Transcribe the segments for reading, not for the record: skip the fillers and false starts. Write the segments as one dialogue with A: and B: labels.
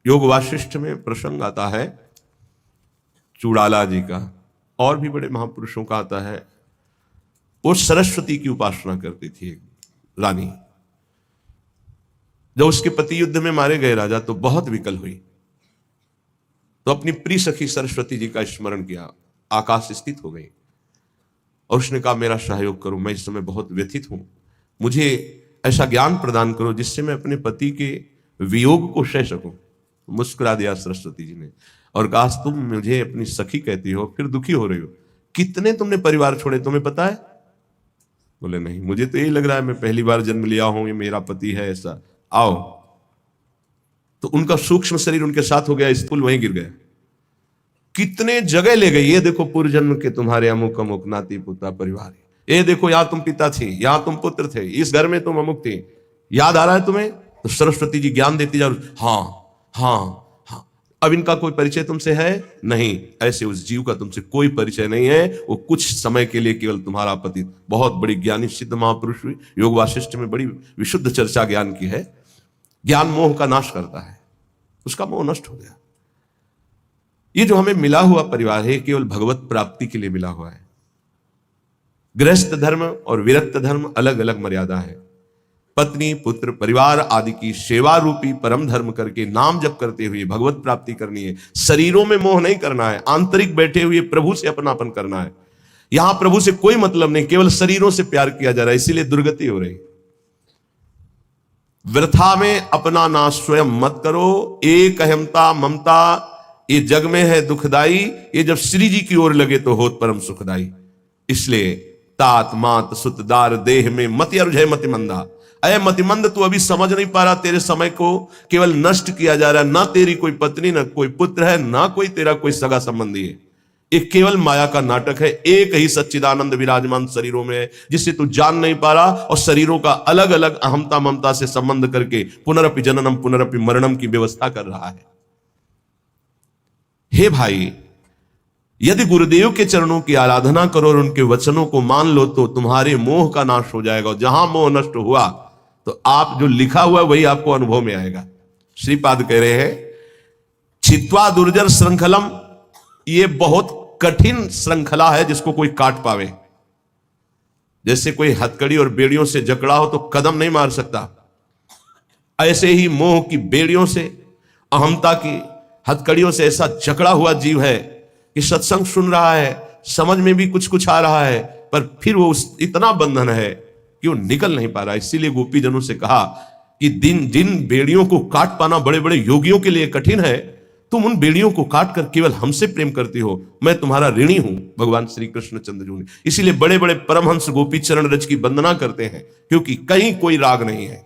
A: योग वाशिष्ठ में प्रसंग आता है चूड़ाला जी का, और भी बड़े महापुरुषों का आता है। वो सरस्वती की उपासना करती थी एक रानी। जब उसके पति युद्ध में मारे गए राजा तो बहुत विकल हुई, तो अपनी प्रिय सखी सरस्वती जी का स्मरण किया, आकाश स्थित हो गई और उसने कहा मेरा सहयोग करो, मैं इस समय बहुत व्यथित हूं, मुझे ऐसा ज्ञान प्रदान करो जिससे मैं अपने पति के वियोग को सह सकूं। मुस्कुरा दिया सरस्वती जी ने और कहा तुम मुझे अपनी सखी कहती हो फिर दुखी हो रही हो, कितने तुमने परिवार छोड़े तुम्हें पता है? बोले नहीं, मुझे तो यही लग रहा है मैं पहली बार जन्म लिया हूं, ये मेरा पति है ऐसा। आओ, तो उनका सूक्ष्म शरीर उनके साथ हो गया, स्थूल वहीं गिर गया। कितने जगह ले गई, ये देखो पूर्व जन्म के तुम्हारे अमुक अमुक नाती पुता परिवार, ये देखो यहां तुम पिता थी, यहां तुम पुत्र थे, इस घर में तुम अमुक थी, याद आ रहा है तुम्हें? तो सरस्वती जी ज्ञान देती जा, हाँ हाँ हाँ। अब इनका कोई परिचय तुमसे है नहीं, ऐसे उस जीव का तुमसे कोई परिचय नहीं है, वो कुछ समय के लिए केवल तुम्हारा पति। बहुत बड़ी ज्ञानी सिद्ध महापुरुष हुई, योग वाशिष्ठ में बड़ी विशुद्ध चर्चा ज्ञान की है। ज्ञान मोह का नाश करता है, उसका मोह नष्ट हो गया। ये जो हमें मिला हुआ परिवार है केवल भगवत प्राप्ति के लिए मिला हुआ है। गृहस्थ धर्म और विरक्त धर्म अलग अलग मर्यादा है। पत्नी पुत्र परिवार आदि की सेवा रूपी परम धर्म करके नाम जप करते हुए भगवत प्राप्ति करनी है। शरीरों में मोह नहीं करना है, आंतरिक बैठे हुए प्रभु से अपनापन करना है। यहां प्रभु से कोई मतलब नहीं, केवल शरीरों से प्यार किया जा रहा है, इसीलिए दुर्गति हो रही। वृथा में अपना नाश स्वयं मत करो, एक अहमता ममता ये जग में है दुखदाई, ये जब श्री जी की ओर लगे तो होत परम सुखदाई। इसलिए तात मात सुतदार देह में मति अरुझय मति मंदा। अय मतिमंद, तू अभी समझ नहीं पा रहा, तेरे समय को केवल नष्ट किया जा रहा है। ना तेरी कोई पत्नी, ना कोई पुत्र है, ना कोई तेरा कोई सगा संबंधी है। ये केवल माया का नाटक है। एक ही सच्चिदानंद विराजमान शरीरों में है जिसे तू जान नहीं पा रहा, और शरीरों का अलग अलग अहमता ममता से संबंध करके पुनरपि जननम पुनरपि मरणम की व्यवस्था कर रहा है। हे भाई, यदि गुरुदेव के चरणों की आराधना करो और उनके वचनों को मान लो तो तुम्हारे मोह का नाश हो जाएगा। और जहां मोह नष्ट हुआ तो आप जो लिखा हुआ वही आपको अनुभव में आएगा। श्रीपाद कह रहे हैं छित्वा दुर्जर श्रृंखलम, ये बहुत कठिन श्रृंखला है जिसको कोई काट पावे। जैसे कोई हथकड़ी और बेड़ियों से जकड़ा हो तो कदम नहीं मार सकता, ऐसे ही मोह की बेड़ियों से, अहमता की हथकड़ियों से ऐसा जकड़ा हुआ जीव है कि सत्संग सुन रहा है, समझ में भी कुछ कुछ आ रहा है, पर फिर वो इतना बंधन है कि वो निकल नहीं पा रहा। इसीलिए गोपी जनों से कहा कि जिन बेड़ियों को काट पाना बड़े बड़े योगियों के लिए कठिन है, तुम उन बेड़ियों को काट कर केवल हमसे प्रेम करती हो, मैं तुम्हारा ऋणी हूं। भगवान श्री कृष्ण चंद्र जी ने इसीलिए बड़े बड़े परमहंस गोपी चरण रज की वंदना करते हैं, क्योंकि कहीं कोई राग नहीं है,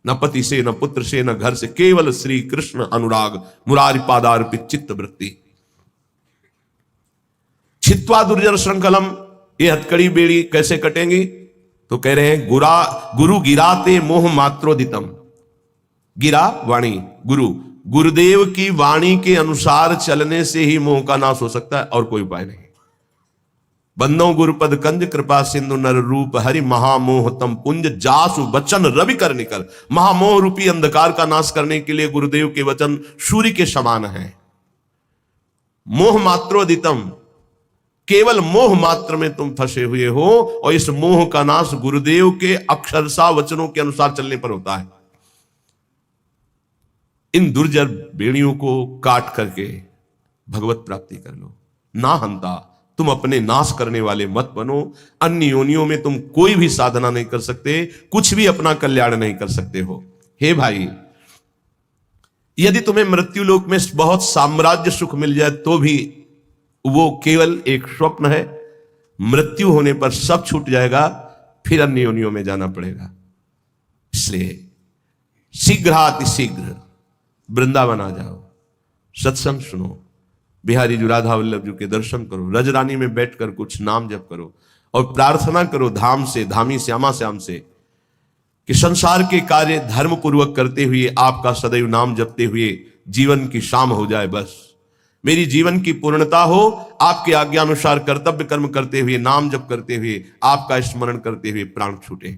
A: न पति से, न पुत्र से, न घर से, केवल श्री कृष्ण अनुराग, मुरारी पादार्पित चित्त वृत्ति। छित्वा दुर्जन श्रृंखलम, ये हथकड़ी बेड़ी कैसे कटेंगी? तो कह रहे हैं गुरु गिराते मोह मात्रोदितम। गिरा वाणी, गुरुदेव की वाणी के अनुसार चलने से ही मोह का नाश हो सकता है, और कोई उपाय नहीं। बंदो गुरुपद कंज कृपा सिंधु नर रूप हरि महामोह तम पुंज जासु वचन रवि कर निकल। महामोह रूपी अंधकार का नाश करने के लिए गुरुदेव के वचन सूर्य के समान है। मोह मात्रोदितम, केवल मोह मात्र में तुम फंसे हुए हो, और इस मोह का नाश गुरुदेव के अक्षरशः वचनों के अनुसार चलने पर होता है। इन दुर्जर बेड़ियों को काट करके भगवत प्राप्ति कर लो। ना हंता, तुम अपने नाश करने वाले मत बनो। अन्य योनियों में तुम कोई भी साधना नहीं कर सकते, कुछ भी अपना कल्याण नहीं कर सकते हो। हे भाई, यदि तुम्हें मृत्यु लोक में बहुत साम्राज्य सुख मिल जाए तो भी वो केवल एक स्वप्न है। मृत्यु होने पर सब छूट जाएगा, फिर अन्य योनियों में जाना पड़ेगा। इसलिए शीघ्रातिशीघ्र वृंदावन आ जाओ, सत्संग सुनो, बिहारी जी राधा वल्लभ जी के दर्शन करो, रजरानी में बैठकर कुछ नाम जप करो और प्रार्थना करो धाम से, धामी श्यामा श्याम से, कि संसार के कार्य धर्म पूर्वक करते हुए, आपका सदैव नाम जपते हुए जीवन की शाम हो जाए। बस मेरी जीवन की पूर्णता हो, आपके आज्ञानुसार कर्तव्य कर्म करते हुए, नाम जप करते हुए, आपका स्मरण करते हुए प्राण छूटे।